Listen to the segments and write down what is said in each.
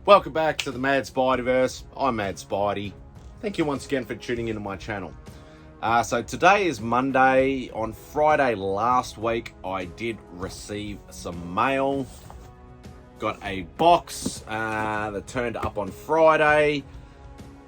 Welcome back to the Mad Spiderverse. I'm Mad Spidey. Thank you once again for tuning into my channel. So today is Monday. On Friday last week, I did receive some mail. Got a box that turned up on Friday.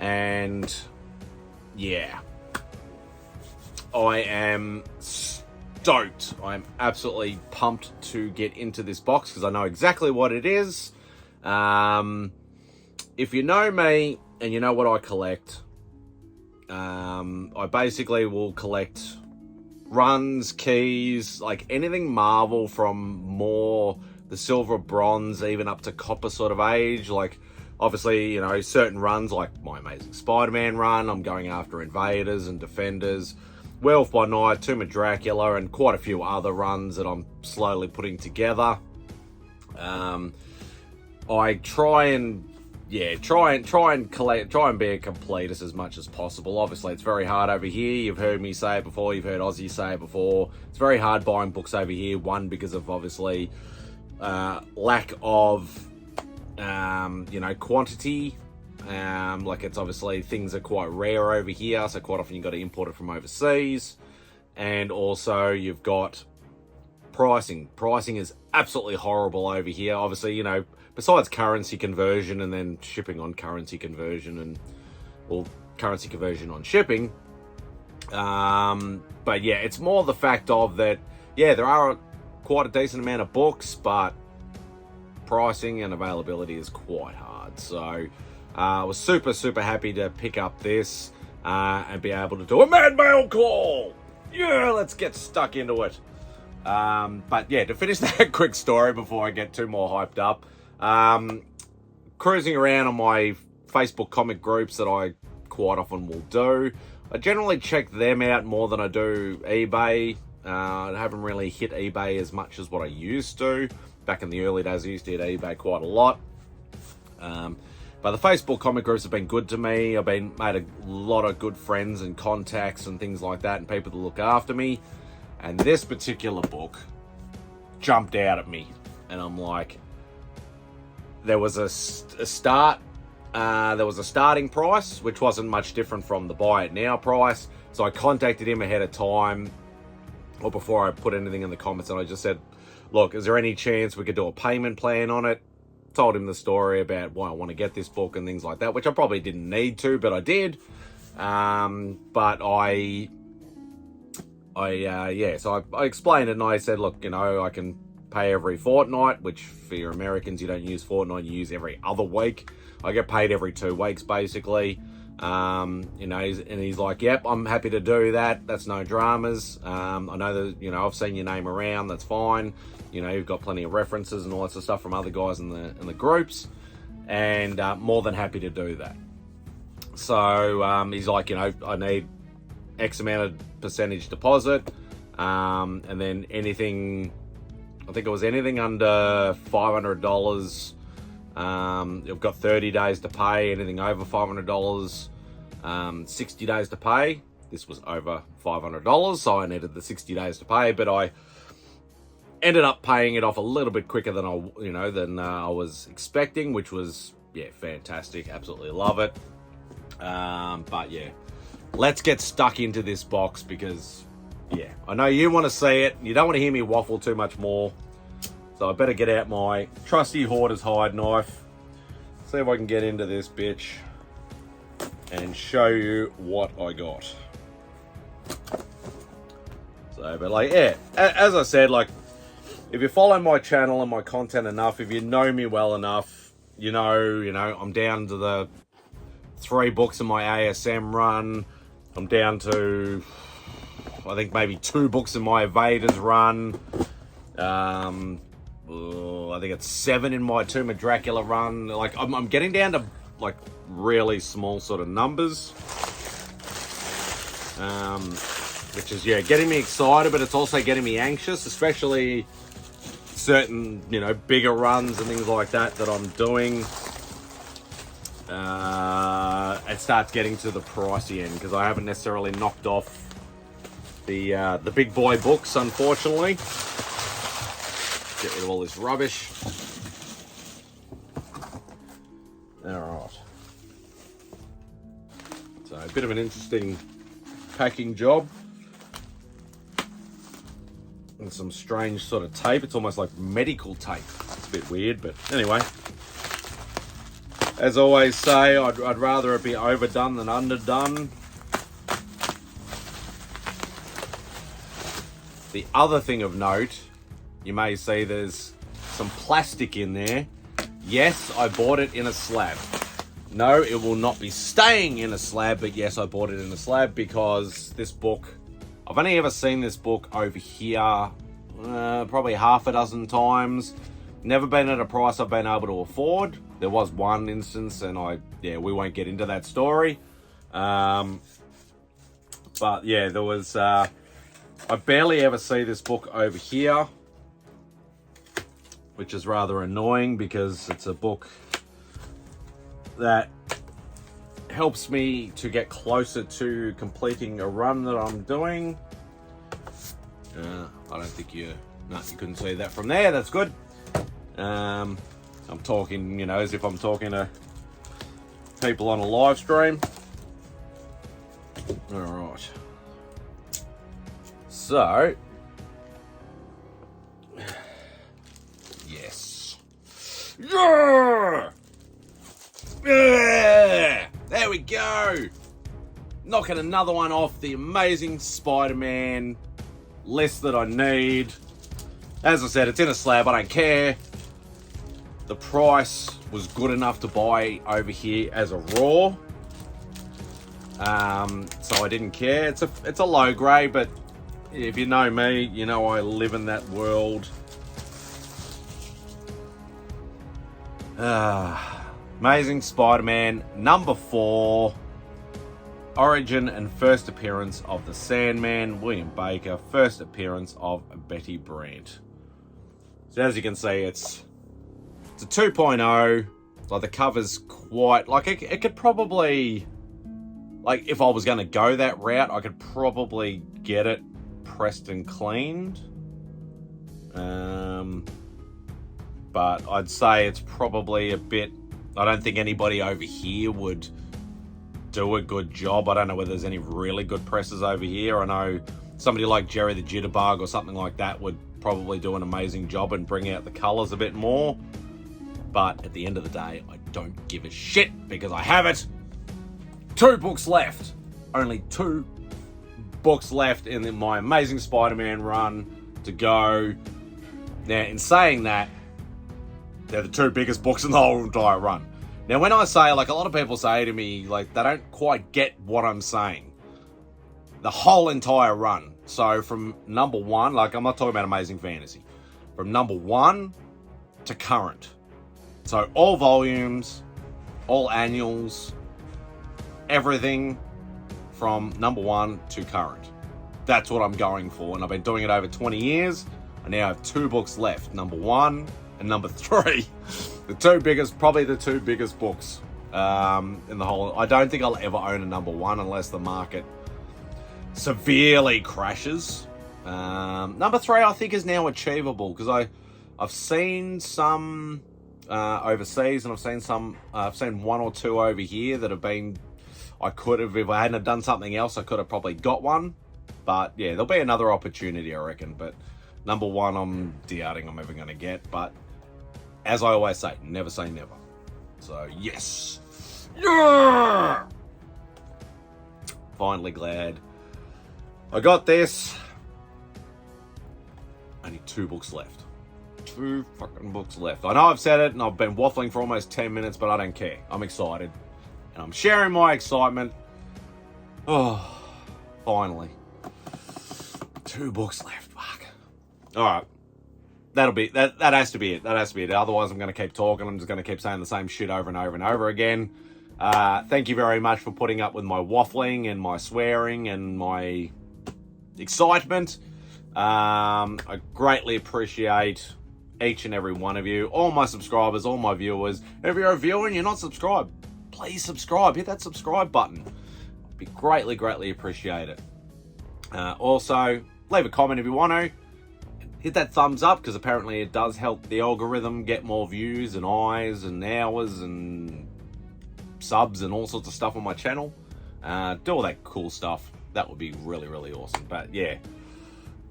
And yeah, I am stoked. I'm absolutely pumped to get into this box because I know exactly what it is. If you know me and you know what I collect, I basically will collect runs, keys, like anything Marvel from more the silver, bronze, even up to copper sort of age. Like obviously, you know, certain runs like my Amazing Spider-Man run, I'm going after Invaders and Defenders, Werewolf by Night, Tomb of Dracula, and quite a few other runs that I'm slowly putting together. I try and collect, try and be a completist as much as possible. Obviously, it's very hard over here. You've heard me say it before. You've heard Ozzy say it before. It's very hard buying books over here. One, because of obviously lack of quantity. Like it's obviously things are quite rare over here, so quite often you've got to import it from overseas. And also you've got pricing. Pricing is absolutely horrible over here. Obviously, you know, besides currency conversion and then shipping on currency conversion and, well, currency conversion on shipping. But yeah, it's more the fact of that, yeah, there are quite a decent amount of books, but pricing and availability is quite hard. So I was super happy to pick up this and be able to do a Mad Mail call. Yeah, let's get stuck into it. But yeah, to finish that quick story before I get too more hyped up, cruising around on my Facebook comic groups that I quite often will do, I generally check them out more than I do eBay. I haven't really hit eBay as much as what I used to. Back in the early days, I used to hit eBay quite a lot. But the Facebook comic groups have been good to me. I've made a lot of good friends and contacts and things like that, and people that look after me. And this particular book jumped out at me, and I'm like, there was a start. There was a starting price, which wasn't much different from the buy it now price. So I contacted him ahead of time, or before I put anything in the comments, and I just said, look, is there any chance we could do a payment plan on it? Told him the story about why I want to get this book and things like that, which I probably didn't need to, but I did. So I explained it, and I said, look, you know, I can pay every fortnight, which for your Americans, you don't use fortnight, you use every other week. I get paid every 2 weeks, basically. You know, and he's like, yep, I'm happy to do that. That's no dramas. I know that, you know, I've seen your name around. That's fine. You know, you've got plenty of references and all that sort of stuff from other guys in the groups, and more than happy to do that. So he's like, you know, I need X amount of percentage deposit, and then anything, I think it was anything under $500. You've got 30 days to pay. Anything over $500, 60 days to pay. This was over $500, so I needed the 60 days to pay, but I ended up paying it off a little bit quicker than I was expecting, which was, yeah, fantastic. Absolutely love it. But yeah, let's get stuck into this box because, yeah, I know you want to see it. You don't want to hear me waffle too much more. So I better get out my trusty hoarder's hide knife. See if I can get into this bitch and show you what I got. So, but like, yeah, as I said, like, if you follow my channel and my content enough, if you know me well enough, you know, I'm down to the 3 books in my ASM run. I'm down to, I think, maybe 2 books in my Invaders run. I think it's 7 in my Tomb of Dracula run. Like, I'm getting down to, like, really small sort of numbers. Which is, yeah, getting me excited, but it's also getting me anxious, especially certain, you know, bigger runs and things like that I'm doing. It starts getting to the pricey end because I haven't necessarily knocked off the big boy books, unfortunately. Get rid of all this rubbish. So a bit of an interesting packing job. And some strange sort of tape. It's almost like medical tape. It's a bit weird, but anyway. As I always say, I'd rather it be overdone than underdone. The other thing of note, you may see there's some plastic in there. Yes, I bought it in a slab. No, it will not be staying in a slab, but yes, I bought it in a slab because this book, I've only ever seen this book over here probably half a dozen times. Never been at a price I've been able to afford. There was one instance, and we won't get into that story. But yeah, there was, I barely ever see this book over here, which is rather annoying because it's a book that helps me to get closer to completing a run that I'm doing. I don't think you couldn't see that from there. That's good. I'm talking, as if I'm talking to people on a live stream. All right. So, yes. Yeah! Yeah! There we go. Knocking another one off the amazing Spider-Man list that I need. As I said, it's in a slab. I don't care. The price was good enough to buy over here as a raw. So I didn't care. It's a low grade, but if you know me, you know I live in that world. Amazing Spider-Man number 4. Origin and first appearance of the Sandman, William Baker. First appearance of Betty Brant. So as you can see, it's a 2.0. Like the cover's quite, like it could probably, like if I was going to go that route, I could probably get it pressed and cleaned. But I'd say it's probably a bit, I don't think anybody over here would do a good job. I don't know whether there's any really good presses over here. I know somebody like Jerry the Jitterbug or something like that would probably do an amazing job and bring out the colors a bit more. But at the end of the day, I don't give a shit because I have it. 2 books left. Only 2 books left in my Amazing Spider-Man run to go. Now, in saying that, they're the 2 biggest books in the whole entire run. Now, when I say, like, a lot of people say to me, like, they don't quite get what I'm saying. The whole entire run. So, from number 1, like, I'm not talking about Amazing Fantasy. From number 1 to current. So, all volumes, all annuals, everything from number 1 to current. That's what I'm going for. And I've been doing it over 20 years. I now have 2 books left. Number 1 and number 3. Probably the 2 biggest books in the whole. I don't think I'll ever own a number 1 unless the market severely crashes. Number 3 I think is now achievable because I've seen some overseas and I've seen 1 or 2 over here that have been, I could have, if I hadn't have done something else, I could have probably got one. But yeah, there'll be another opportunity, I reckon. But number 1 I'm doubting I'm ever going to get. But as I always say, never say never. So, yes. Yeah! Finally glad I got this. Only 2 books left. 2 fucking books left. I know I've said it and I've been waffling for almost 10 minutes, but I don't care. I'm excited. And I'm sharing my excitement. Oh, finally. 2 books left. Fuck. Alright. That has to be it. That has to be it. Otherwise, I'm going to keep talking. I'm just going to keep saying the same shit over and over and over again. Thank you very much for putting up with my waffling and my swearing and my excitement. I greatly appreciate each and every one of you, all my subscribers, all my viewers. If you're a viewer and you're not subscribed, please subscribe. Hit that subscribe button. It'd be greatly, greatly appreciated. Also, leave a comment if you want to. Hit that thumbs up because apparently it does help the algorithm get more views and eyes and hours and subs and all sorts of stuff on my channel. do all that cool stuff. That would be really, really awesome. But yeah.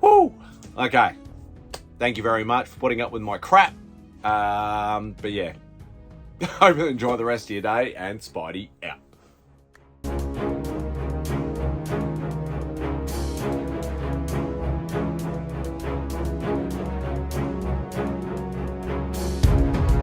Woo! Okay. Thank you very much for putting up with my crap. But yeah. Hope you enjoy the rest of your day, and Spidey out.